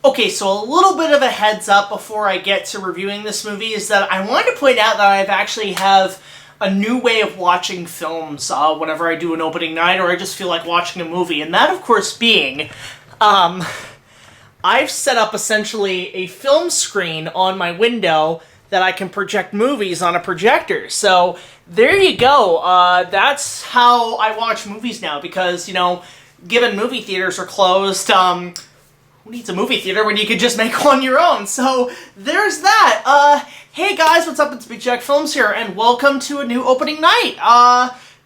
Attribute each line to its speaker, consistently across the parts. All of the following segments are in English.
Speaker 1: Okay, so a little bit of a heads up before I get to reviewing this movie is that I wanted to point out that I've actually have a new way of watching films whenever I do an opening night or I just feel like watching a movie. And that, of course, being, I've set up essentially a film screen on my window that I can project movies on a projector. So there you go. That's how I watch movies now because, you know, given movie theaters are closed, who needs a movie theater when you could just make one your own? So, there's that. Hey guys, what's up? It's BigJackFilms here, and welcome to a new opening night.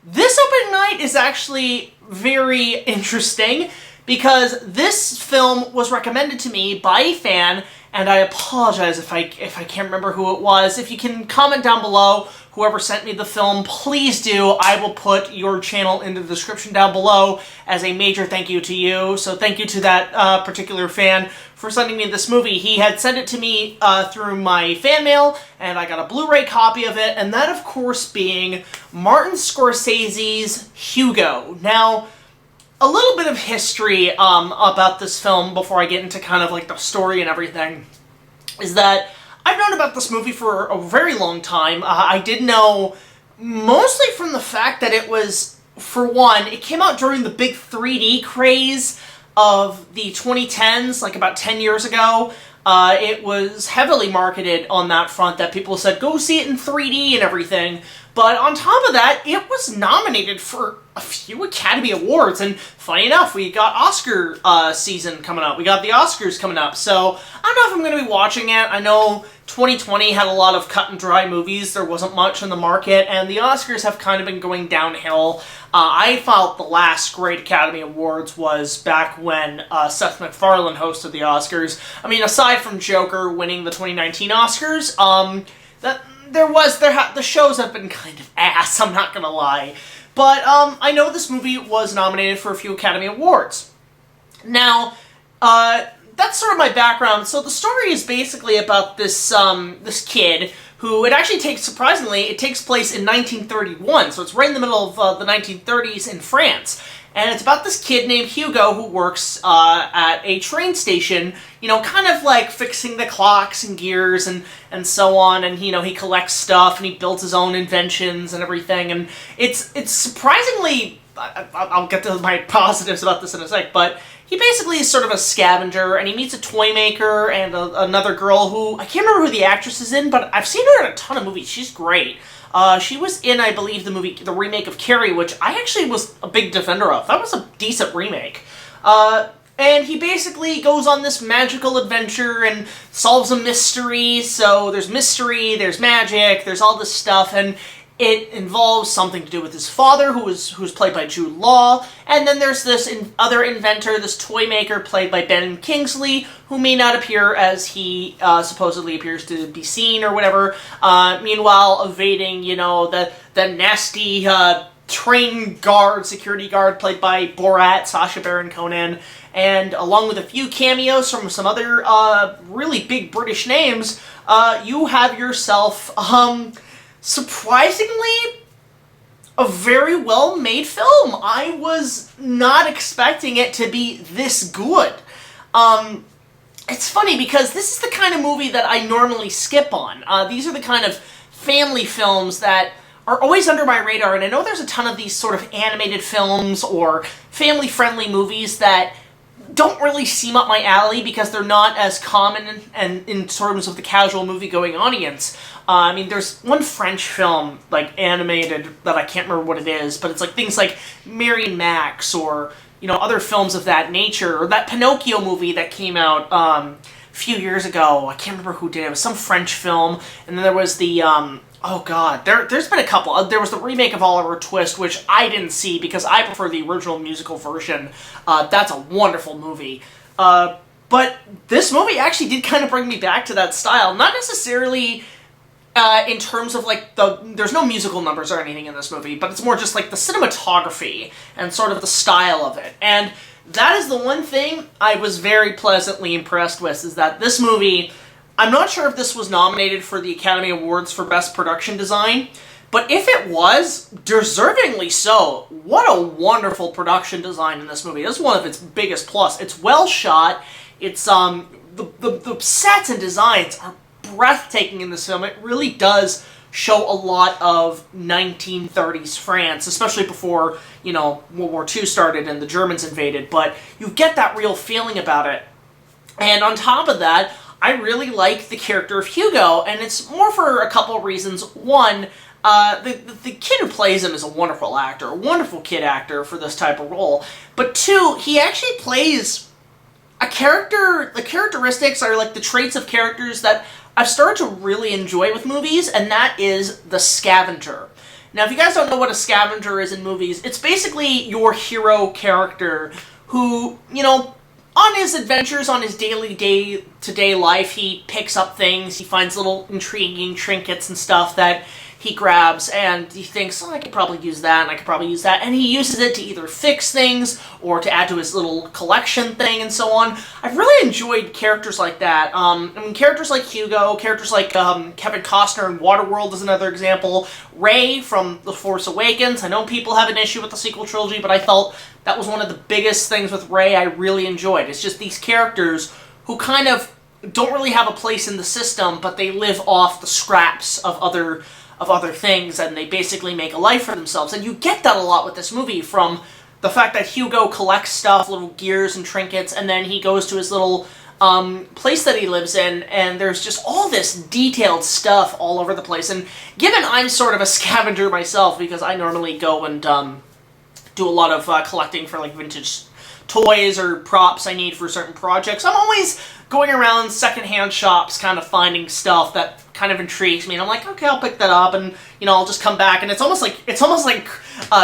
Speaker 1: This opening night is actually very interesting, because this film was recommended to me by a fan, and I apologize if I can't remember who it was. If you can comment down below, whoever sent me the film, please do. I will put your channel in the description down below as a major thank you to you. So thank you to that particular fan for sending me this movie. He had sent it to me through my fan mail, and I got a Blu-ray copy of it, and that, of course, being Martin Scorsese's Hugo. Now, a little bit of history about this film before I get into kind of like the story and everything is that I've known about this movie for a very long time. I did know mostly from the fact that it was, for one, it came out during the big 3D craze of the 2010s, like about 10 years ago. It was heavily marketed on that front, that people said, go see it in 3D and everything. But on top of that, it was nominated for a few Academy Awards, and funny enough, we got Oscar season coming up. We got the Oscars coming up, so I don't know if I'm going to be watching it. I know 2020 had a lot of cut and dry movies. There wasn't much in the market, and the Oscars have kind of been going downhill. I felt the last great Academy Awards was back when Seth MacFarlane hosted the Oscars. I mean, aside from Joker winning the 2019 Oscars, the shows have been kind of ass, I'm not gonna lie. But, I know this movie was nominated for a few Academy Awards. Now, that's sort of my background. So the story is basically about this kid who, it actually takes, surprisingly, it takes place in 1931. So it's right in the middle of the 1930s in France. And it's about this kid named Hugo who works at a train station, you know, kind of like fixing the clocks and gears and so on. And, you know, he collects stuff and he builds his own inventions and everything. And it's surprisingly, I'll get to my positives about this in a sec, but he basically is sort of a scavenger, and he meets a toy maker and another girl who, I can't remember who the actress is in, but I've seen her in a ton of movies. She's great. She was in, I believe, the remake of Carrie, which I actually was a big defender of. That was a decent remake. And he basically goes on this magical adventure and solves a mystery. So there's mystery, there's magic, there's all this stuff, and it involves something to do with his father, who's played by Jude Law, and then there's this other inventor, this toy maker, played by Ben Kingsley, who may not appear as he supposedly appears to be seen or whatever. Meanwhile, evading, you know, the nasty train guard, security guard, played by Borat, Sacha Baron Cohen, and along with a few cameos from some other really big British names, you have yourself surprisingly, a very well-made film. I was not expecting it to be this good. It's funny because this is the kind of movie that I normally skip on. These are the kind of family films that are always under my radar, and I know there's a ton of these sort of animated films or family-friendly movies that don't really seem up my alley because they're not as common and in terms of the casual movie-going audience. I mean, there's one French film, like, animated, that I can't remember what it is, but it's like things like Mary and Max, or, you know, other films of that nature, or that Pinocchio movie that came out a few years ago. I can't remember who did it. It was some French film, and then there was the, oh god, there's been a couple. There was the remake of Oliver Twist, which I didn't see because I prefer the original musical version. That's a wonderful movie. But this movie actually did kind of bring me back to that style. Not necessarily in terms of, like, there's no musical numbers or anything in this movie, but it's more just, like, the cinematography and sort of the style of it. And that is the one thing I was very pleasantly impressed with, is that this movie, I'm not sure if this was nominated for the Academy Awards for Best Production Design, but if it was, deservingly so. What a wonderful production design in this movie. This is one of its biggest plus. It's well shot. It's the sets and designs are breathtaking in this film. It really does show a lot of 1930s France, especially before, you know, World War II started and the Germans invaded, but you get that real feeling about it. And on top of that, I really like the character of Hugo, and it's more for a couple of reasons. One, the kid who plays him is a wonderful actor, a wonderful kid actor for this type of role. But two, he actually plays a character, the characteristics are like the traits of characters that I've started to really enjoy with movies, and that is the scavenger. Now, if you guys don't know what a scavenger is in movies, it's basically your hero character who, you know, on his adventures, on his daily day-to-day life, he picks up things, he finds little intriguing trinkets and stuff that he grabs, and he thinks, oh, I could probably use that, and I could probably use that, and he uses it to either fix things, or to add to his little collection thing, and so on. I've really enjoyed characters like that. I mean, characters like Hugo, characters like Kevin Costner in Waterworld is another example. Rey from The Force Awakens. I know people have an issue with the sequel trilogy, but I felt that was one of the biggest things with Rey I really enjoyed. It's just these characters who kind of don't really have a place in the system, but they live off the scraps of other things, and they basically make a life for themselves. And you get that a lot with this movie, from the fact that Hugo collects stuff, little gears and trinkets, and then he goes to his little place that he lives in, and there's just all this detailed stuff all over the place. And given I'm sort of a scavenger myself, because I normally go and do a lot of collecting for like vintage toys or props I need for certain projects, I'm always going around secondhand shops kind of finding stuff that kind of intrigues me, and I'm like, okay, I'll pick that up, and, you know, I'll just come back, and it's almost like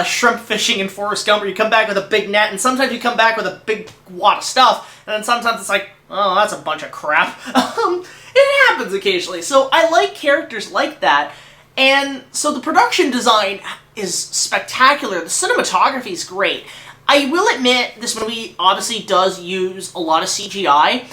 Speaker 1: shrimp fishing in Forrest Gump, where you come back with a big net, and sometimes you come back with a big wad of stuff, and then sometimes it's like, oh, that's a bunch of crap. It happens occasionally. So I like characters like that, and so the production design is spectacular. The cinematography is great. I will admit, this movie obviously does use a lot of CGI,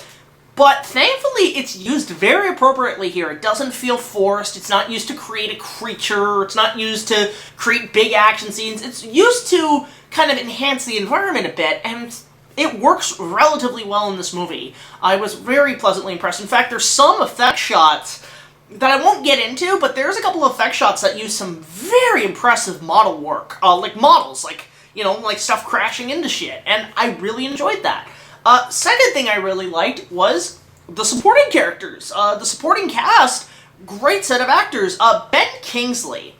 Speaker 1: but thankfully it's used very appropriately here. It doesn't feel forced, it's not used to create a creature, it's not used to create big action scenes, it's used to kind of enhance the environment a bit, and it works relatively well in this movie. I was very pleasantly impressed. In fact, there's some effect shots that I won't get into, but there's a couple of effect shots that use some very impressive model work, like models, like, you know, like stuff crashing into shit, and I really enjoyed that. Second thing I really liked was the supporting characters. The supporting cast, great set of actors. Ben Kingsley,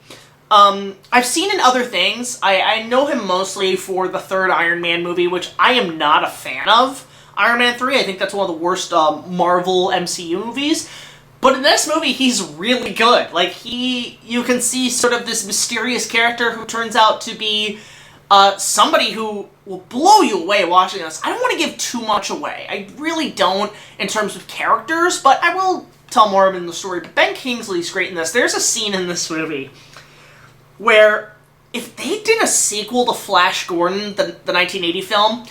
Speaker 1: I've seen in other things. I know him mostly for the third Iron Man movie, which I am not a fan of. Iron Man 3, I think that's one of the worst Marvel MCU movies. But in this movie, he's really good. Like, you can see sort of this mysterious character who turns out to be somebody who will blow you away watching this. I don't want to give too much away. I really don't in terms of characters, but I will tell more of it in the story. But Ben Kingsley's great in this. There's a scene in this movie where if they did a sequel to Flash Gordon, the 1980 film,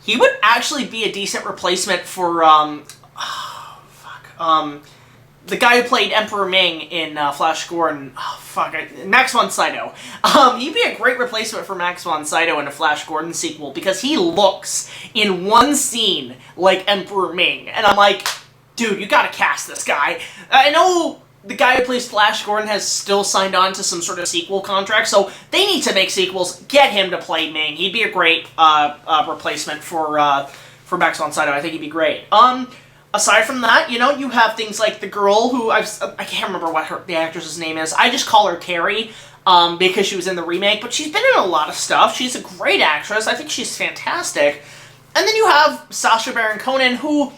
Speaker 1: he would actually be a decent replacement for, the guy who played Emperor Ming in Flash Gordon. Max von Sydow. He'd be a great replacement for Max von Sydow in a Flash Gordon sequel, because he looks, in one scene, like Emperor Ming. And I'm like, dude, you gotta cast this guy. I know the guy who plays Flash Gordon has still signed on to some sort of sequel contract, so they need to make sequels. Get him to play Ming. He'd be a great replacement for Max von Sydow. I think he'd be great. Aside from that, you know, you have things like the girl who I can't remember what the actress's name is. I just call her Carrie because she was in the remake, but she's been in a lot of stuff. She's a great actress. I think she's fantastic. And then you have Sacha Baron Cohen, who,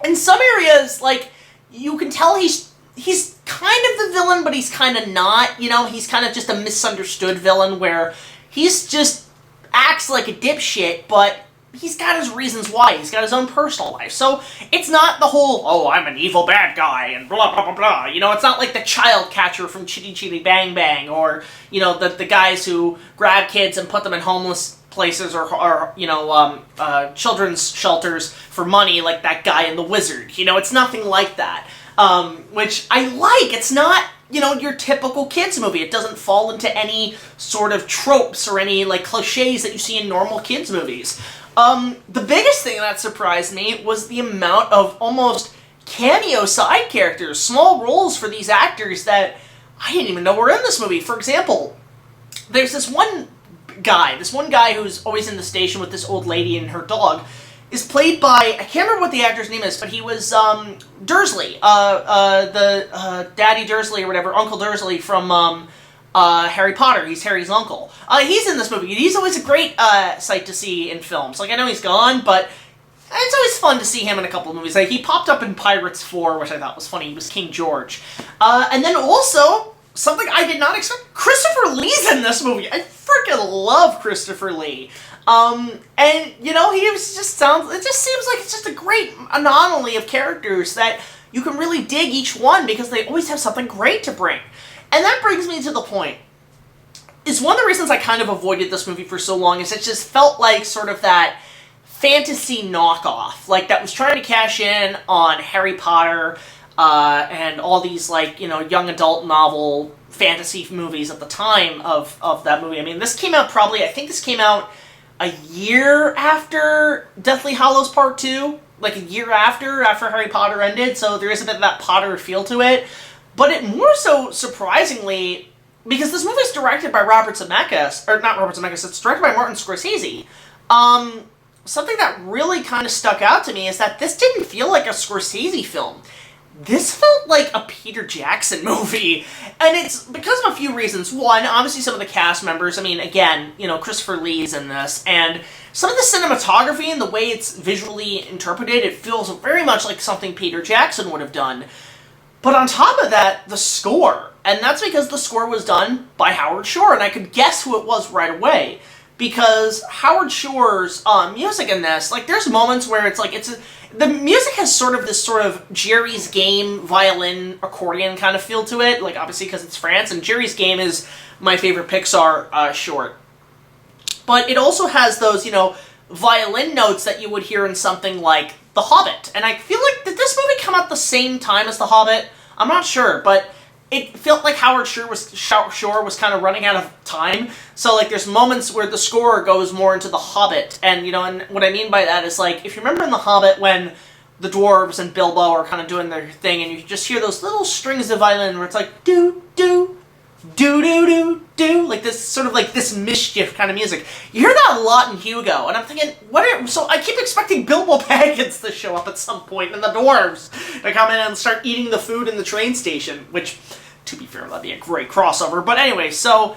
Speaker 1: in some areas, like, you can tell he's kind of the villain, but he's kind of not. You know, he's kind of just a misunderstood villain where he's just acts like a dipshit, but he's got his reasons why. He's got his own personal life. So it's not the whole, oh, I'm an evil bad guy and blah, blah, blah, blah. You know, it's not like the child catcher from Chitty Chitty Bang Bang, or, you know, the guys who grab kids and put them in homeless places, or you know, children's shelters for money, like that guy in The Wizard. You know, it's nothing like that. Which I like. It's not, you know, your typical kids movie. It doesn't fall into any sort of tropes or any, like, cliches that you see in normal kids movies. The biggest thing that surprised me was the amount of almost cameo side characters, small roles for these actors that I didn't even know were in this movie. For example, there's this one guy who's always in the station with this old lady and her dog, is played by, I can't remember what the actor's name is, but he was Dursley, the Daddy Dursley or whatever, Uncle Dursley from Harry Potter. He's Harry's uncle. He's in this movie. He's always a great sight to see in films. Like, I know he's gone, but it's always fun to see him in a couple of movies. Like, he popped up in Pirates 4, which I thought was funny. He was King George. And then also, something I did not expect, Christopher Lee's in this movie. I freaking love Christopher Lee. And, you know, it just seems like it's just a great anomaly of characters that you can really dig each one because they always have something great to bring. And that brings me to the point. Is one of the reasons I kind of avoided this movie for so long is it just felt like sort of that fantasy knockoff, like that was trying to cash in on Harry Potter, and all these, like, you know, young adult novel fantasy movies at the time of that movie. I mean, I think this came out a year after Deathly Hallows Part 2, like a year after Harry Potter ended, so there is a bit of that Potter feel to it. But it more so, surprisingly, because this movie is directed by Robert Zemeckis, or not Robert Zemeckis, it's directed by Martin Scorsese. Something that really kind of stuck out to me is that this didn't feel like a Scorsese film. This felt like a Peter Jackson movie, and it's because of a few reasons. One, obviously some of the cast members, I mean, again, you know, Christopher Lee's in this, and some of the cinematography and the way it's visually interpreted, it feels very much like something Peter Jackson would have done. But on top of that, the score, and that's because the score was done by Howard Shore, and I could guess who it was right away. Because Howard Shore's music in this, like, there's moments where it's like, the music has sort of Jerry's Game violin accordion kind of feel to it, like, obviously because it's France, and Jerry's Game is my favorite Pixar short. But it also has those, you know, violin notes that you would hear in something like The Hobbit. And I feel like, did this movie come out the same time as The Hobbit? I'm not sure, but it felt like Howard Shore was kind of running out of time. So, like, there's moments where the score goes more into The Hobbit. And, you know, and what I mean by that is, like, if you remember in The Hobbit when the dwarves and Bilbo are kind of doing their thing, and you just hear those little strings of violin where it's like, do, do, do, do, do, do, like this sort of like this mischief kind of music. You hear that a lot in Hugo, and I'm thinking, so I keep expecting Bilbo Baggins to show up at some point, and the dwarves to come in and start eating the food in the train station, which, to be fair, that'd be a great crossover. But anyway, so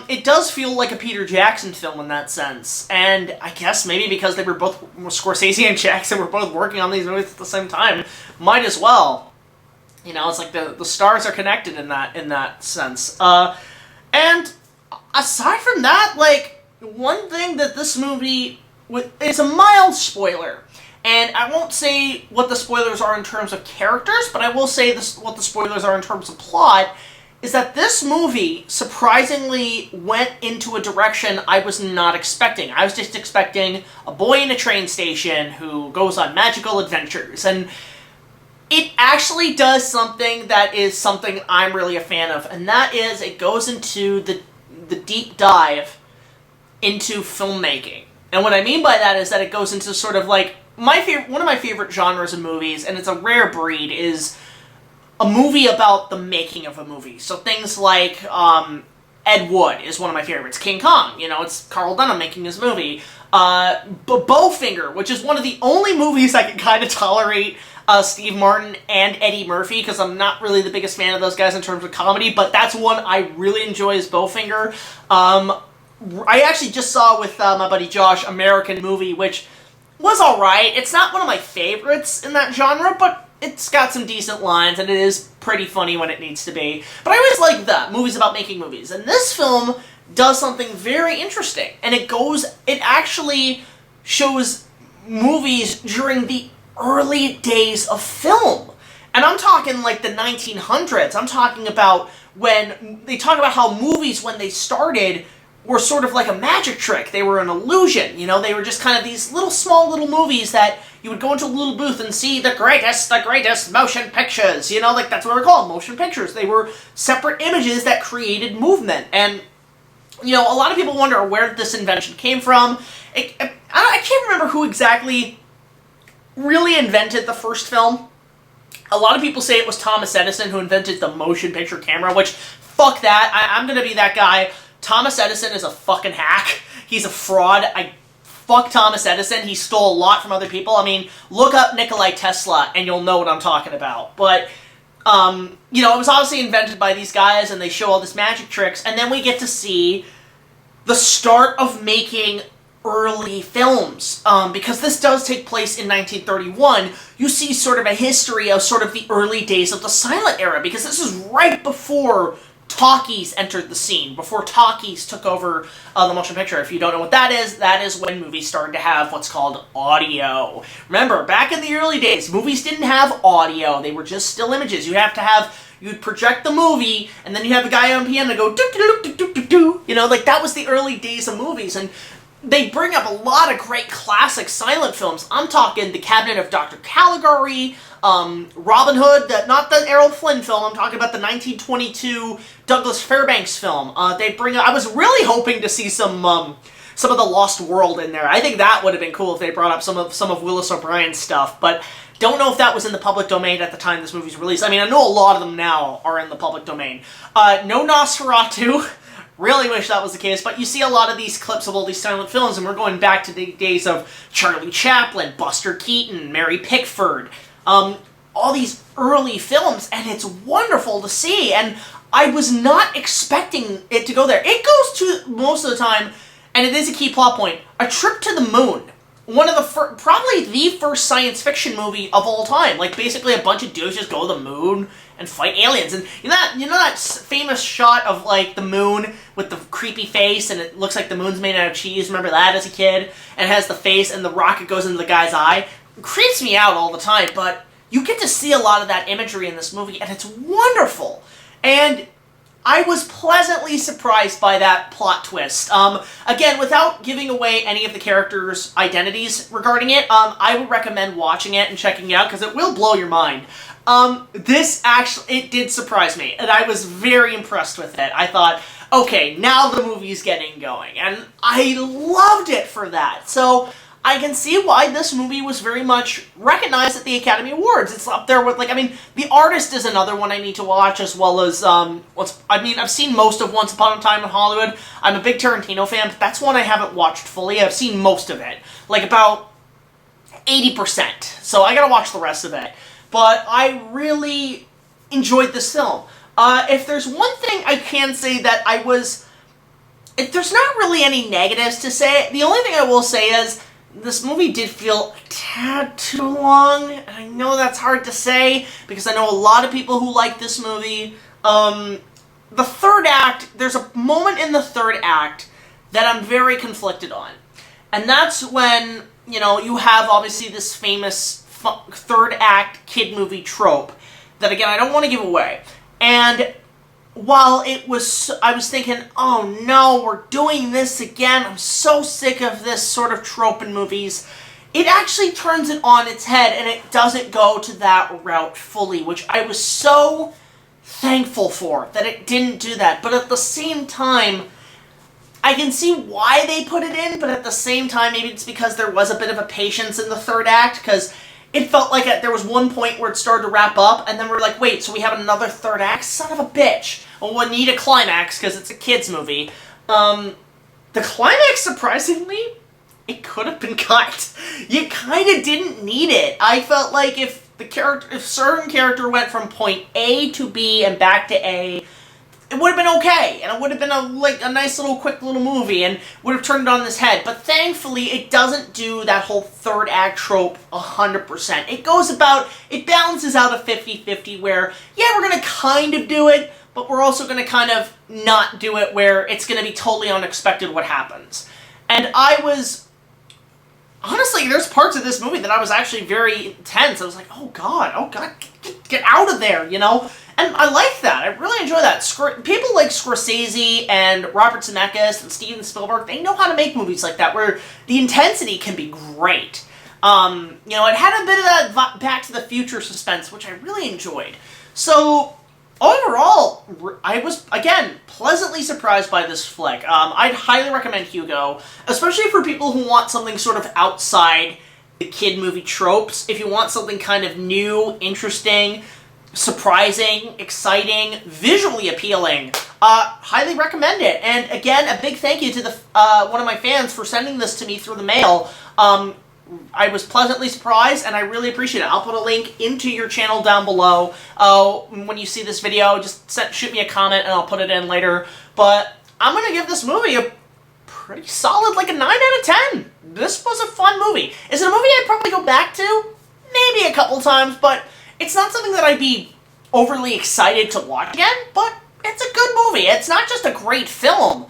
Speaker 1: it does feel like a Peter Jackson film in that sense, and I guess maybe because they were both, Scorsese and Jackson were both working on these movies at the same time, might as well. You know, it's like the stars are connected in that sense. And aside from that, like, one thing that this movie, it's a mild spoiler. And I won't say what the spoilers are in terms of characters, but I will say what the spoilers are in terms of plot, is that this movie surprisingly went into a direction I was not expecting. I was just expecting a boy in a train station who goes on magical adventures, and it actually does something that is something I'm really a fan of, and that is it goes into the deep dive into filmmaking. And what I mean by that is that it goes into sort of like one of my favorite genres of movies, and it's a rare breed, is a movie about the making of a movie. So things like Ed Wood is one of my favorites. King Kong, you know, it's Carl Dunham making his movie. Bowfinger, which is one of the only movies I can kind of tolerate Steve Martin and Eddie Murphy, because I'm not really the biggest fan of those guys in terms of comedy, but that's one I really enjoy, is Bowfinger. I actually just saw with my buddy Josh American Movie, which was alright. It's not one of my favorites in that genre, but it's got some decent lines, and it is pretty funny when it needs to be. But I always like that, movies about making movies. And this film does something very interesting, and it actually shows movies during the early days of film. And I'm talking like the 1900s. I'm talking about when they talk about how movies, when they started, were sort of like a magic trick. They were an illusion, you know? They were just kind of these small little movies that you would go into a little booth and see the greatest motion pictures, you know? Like, that's what they're called, motion pictures. They were separate images that created movement. And, you know, a lot of people wonder where this invention came from. I can't remember who exactly really invented the first film. A lot of people say it was Thomas Edison who invented the motion picture camera, which, fuck that. I'm gonna be that guy. Thomas Edison is a fucking hack. He's a fraud. Fuck Thomas Edison. He stole a lot from other people. I mean, look up Nikola Tesla and you'll know what I'm talking about. But, you know, it was obviously invented by these guys and they show all this magic tricks, and then we get to see the start of making early films, because this does take place in 1931. You see sort of a history of sort of the early days of the silent era, because this is right before talkies entered the scene, before talkies took over the motion picture. If you don't know what that is when movies started to have what's called audio. Remember, back in the early days, movies didn't have audio. They were just still images. You'd project the movie, and then you have the guy on piano go do-do-do-do-do-do. You know, like, that was the early days of movies, and they bring up a lot of great classic silent films. I'm talking The Cabinet of Dr. Caligari, Robin Hood, not the Errol Flynn film, I'm talking about the 1922 Douglas Fairbanks film. I was really hoping to see some of The Lost World in there. I think that would have been cool if they brought up some of Willis O'Brien's stuff, but don't know if that was in the public domain at the time this movie's released. I mean, I know a lot of them now are in the public domain. No Nosferatu. Really wish that was the case, but you see a lot of these clips of all these silent films, and we're going back to the days of Charlie Chaplin, Buster Keaton, Mary Pickford, all these early films, and it's wonderful to see, and I was not expecting it to go there. It goes to, most of the time, and it is a key plot point, a trip to the moon. One of the probably the first science fiction movie of all time. Like, basically a bunch of dudes just go to the moon and fight aliens. And you know that famous shot of, like, the moon with the creepy face, and it looks like the moon's made out of cheese? Remember that as a kid? And it has the face, and the rocket goes into the guy's eye. It creeps me out all the time, but you get to see a lot of that imagery in this movie, and it's wonderful. And I was pleasantly surprised by that plot twist. Again, without giving away any of the characters' identities regarding it, I would recommend watching it and checking it out, because it will blow your mind. It did surprise me, and I was very impressed with it. I thought, okay, now the movie's getting going, and I loved it for that. So I can see why this movie was very much recognized at the Academy Awards. It's up there with, like, I mean, The Artist is another one I need to watch, as well as, I've seen most of Once Upon a Time in Hollywood. I'm a big Tarantino fan, but that's one I haven't watched fully. I've seen most of it, like about 80%, so I gotta watch the rest of it. But I really enjoyed this film. If there's one thing I can say that there's not really any negatives to say. The only thing I will say is, this movie did feel a tad too long, and I know that's hard to say, because I know a lot of people who like this movie. The third act, there's a moment in the third act that I'm very conflicted on. And that's when, you know, you have obviously this famous third act kid movie trope that, again, I don't want to give away. And while I was thinking, oh no, we're doing this again, I'm so sick of this sort of trope in movies, it actually turns it on its head, and it doesn't go to that route fully, which I was so thankful for, that it didn't do that. But at the same time, I can see why they put it in, but at the same time, maybe it's because there was a bit of a patience in the third act, because it felt like there was one point where it started to wrap up, and then we're like, wait, so we have another third act? Son of a bitch. Well, we need a climax, because it's a kid's movie. The climax, surprisingly, it could have been cut. You kind of didn't need it. I felt like if certain character went from point A to B and back to A, it would have been okay, and it would have been a nice little quick little movie, and would have turned it on its head. But thankfully, it doesn't do that whole third act trope 100%. It balances out a 50-50 where, yeah, we're going to kind of do it, but we're also going to kind of not do it, where it's going to be totally unexpected what happens. And honestly, there's parts of this movie that I was actually very tense. I was like, oh god, get out of there, you know? And I like that. I really enjoy that. People like Scorsese and Robert Zemeckis and Steven Spielberg, they know how to make movies like that, where the intensity can be great. You know, it had a bit of that Back to the Future suspense, which I really enjoyed. So, overall, I was, again, pleasantly surprised by this flick. I'd highly recommend Hugo, especially for people who want something sort of outside the kid movie tropes. If you want something kind of new, interesting, surprising, exciting, visually appealing, highly recommend it. And again, a big thank you to the one of my fans for sending this to me through the mail. I was pleasantly surprised, and I really appreciate it. I'll put a link into your channel down below. When you see this video, just shoot me a comment, and I'll put it in later. But I'm going to give this movie a pretty solid, like a 9 out of 10. This was a fun movie. Is it a movie I'd probably go back to? Maybe a couple times, but it's not something that I'd be overly excited to watch again, but it's a good movie. It's not just a great film,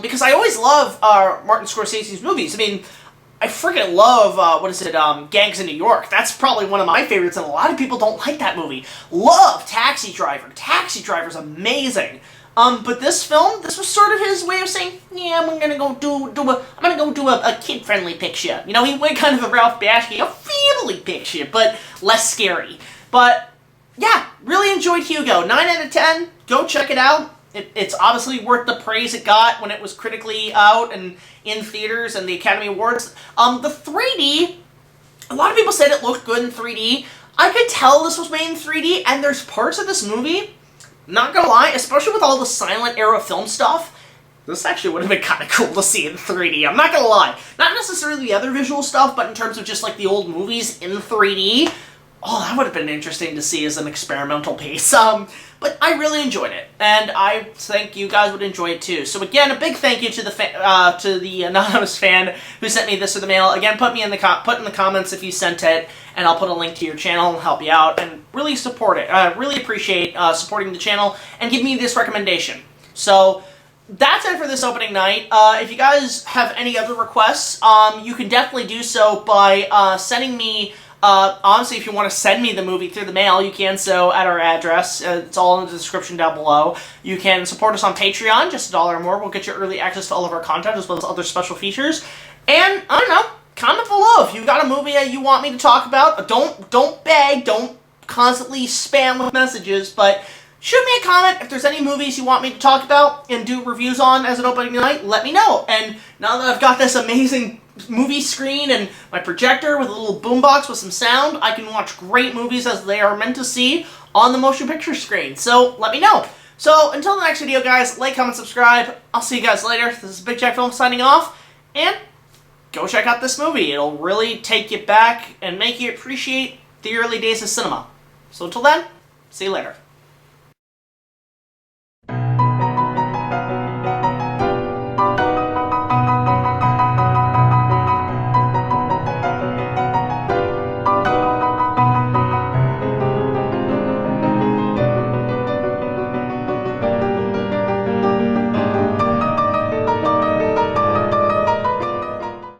Speaker 1: because I always love Martin Scorsese's movies. I mean, I freaking love, Gangs in New York. That's probably one of my favorites, and a lot of people don't like that movie. Love Taxi Driver. Taxi Driver's amazing. But this film, this was sort of his way of saying, yeah, I'm gonna go do a kid-friendly picture. You know, he went kind of a Ralph Bakshi, a family picture, but less scary. But, yeah, really enjoyed Hugo. 9 out of 10. Go check it out. It's obviously worth the praise it got when it was critically out and in theaters and the Academy Awards. The 3D, a lot of people said it looked good in 3D. I could tell this was made in 3D, and there's parts of this movie, not gonna lie, especially with all the silent era film stuff, this actually would have been kind of cool to see in 3D, I'm not gonna lie. Not necessarily the other visual stuff, but in terms of just like the old movies in 3D, oh, that would have been interesting to see as an experimental piece. But I really enjoyed it, and I think you guys would enjoy it too. So again, a big thank you to the anonymous fan who sent me this through the mail. Again, put in the comments if you sent it, and I'll put a link to your channel and help you out, and really support it. I really appreciate supporting the channel and giving me this recommendation. So that's it for this opening night. If you guys have any other requests, you can definitely do so by sending me. Honestly, if you want to send me the movie through the mail, you can so at our address. It's all in the description down below. You can support us on Patreon, just $1 or more. We'll get you early access to all of our content, as well as other special features. And, I don't know, comment below if you've got a movie that you want me to talk about. Don't beg, don't constantly spam with messages, but shoot me a comment if there's any movies you want me to talk about and do reviews on as an opening night. Let me know. And now that I've got this amazing movie screen and my projector with a little boombox with some sound, I can watch great movies as they are meant to see on the motion picture screen. So let me know. So until the next video, guys, like, comment, subscribe. I'll see you guys later. This is BigJackFilms signing off, and go check out this movie. It'll really take you back and make you appreciate the early days of cinema. So until then, see you later.